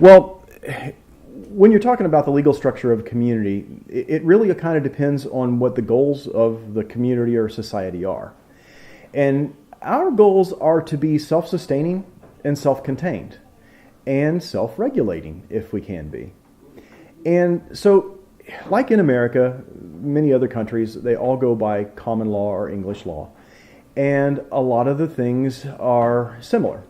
Well, when you're talking about the legal structure of a community, it really kind of depends on what the goals of the community or society are. And our goals are to be self-sustaining and self-contained and self-regulating if we can be. And so, like in America, many other countries, they all go by common law or English law. And a lot of the things are similar.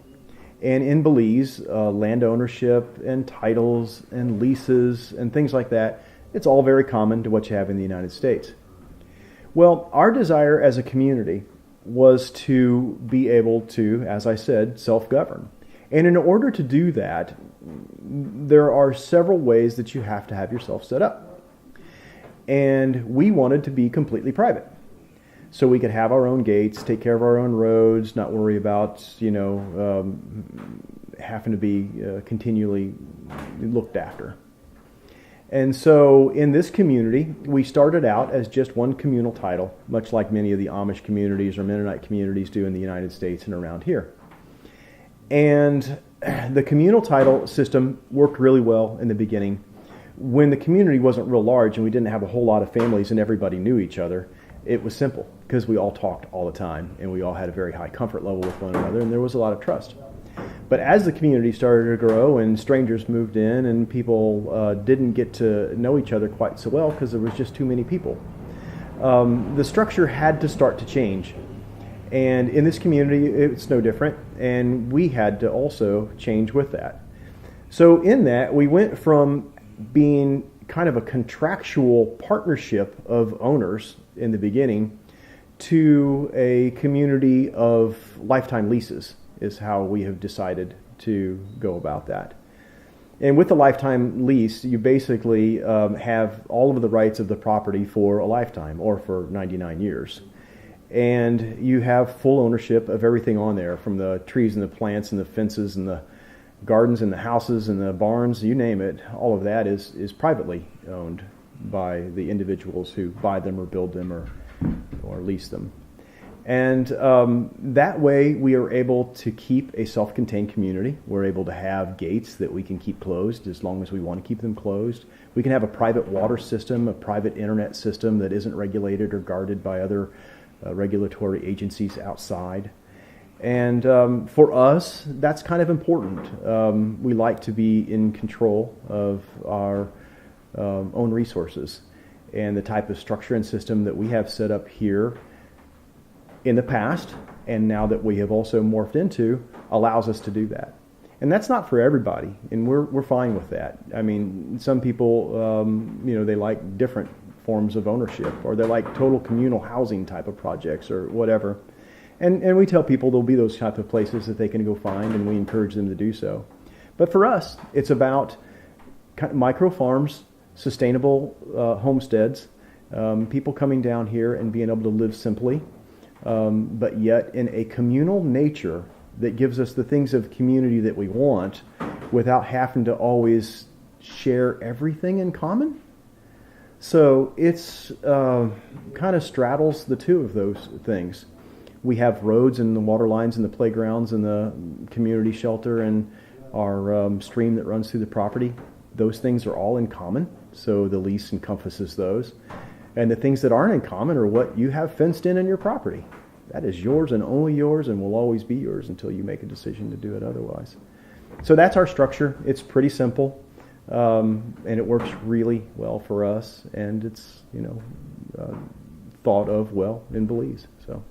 And in Belize, land ownership and titles and leases and things like that, it's all very common to what you have in the United States. Well, our desire as a community was to be able to, as I said, self-govern. And in order to do that, there are several ways that you have to have yourself set up. And we wanted to be completely private. So we could have our own gates, take care of our own roads, not worry about, having to be continually looked after. And so in this community, we started out as just one communal title, much like many of the Amish communities or Mennonite communities do in the United States and around here. And the communal title system worked really well in the beginning. When the community wasn't real large and we didn't have a whole lot of families and everybody knew each other, it was simple because we all talked all the time and we all had a very high comfort level with one another and there was a lot of trust. But as the community started to grow and strangers moved in and people didn't get to know each other quite so well because there was just too many people, the structure had to start to change. And in this community, it's no different, and we had to also change with that. So in that, we went from being kind of a contractual partnership of owners in the beginning to a community of lifetime leases is how we have decided to go about that. And with the lifetime lease, you basically have all of the rights of the property for a lifetime or for 99 years. And you have full ownership of everything on there, from the trees and the plants and the fences and the gardens and the houses and the barns, you name it. All of that is privately owned by the individuals who buy them or build them or lease them. And that way we are able to keep a self-contained community. We're able to have gates that we can keep closed as long as we want to keep them closed. We can have a private water system, a private internet system that isn't regulated or guarded by other regulatory agencies outside. And for us, that's kind of important. We like to be in control of our own resources. And the type of structure and system that we have set up here in the past, and now that we have also morphed into, allows us to do that. And that's not for everybody, and we're fine with that. I mean, some people, they like different forms of ownership, or they like total communal housing type of projects or whatever. And we tell people there'll be those type of places that they can go find, and we encourage them to do so. But for us, it's about micro farms, sustainable homesteads, people coming down here and being able to live simply, but yet in a communal nature that gives us the things of community that we want without having to always share everything in common. So it's kind of straddles the two of those things. We have roads and the water lines and the playgrounds and the community shelter and our stream that runs through the property. Those things are all in common, so the lease encompasses those. And the things that aren't in common are what you have fenced in your property. That is yours and only yours and will always be yours until you make a decision to do it otherwise. So that's our structure. It's pretty simple, and it works really well for us, and it's thought of well in Belize. So.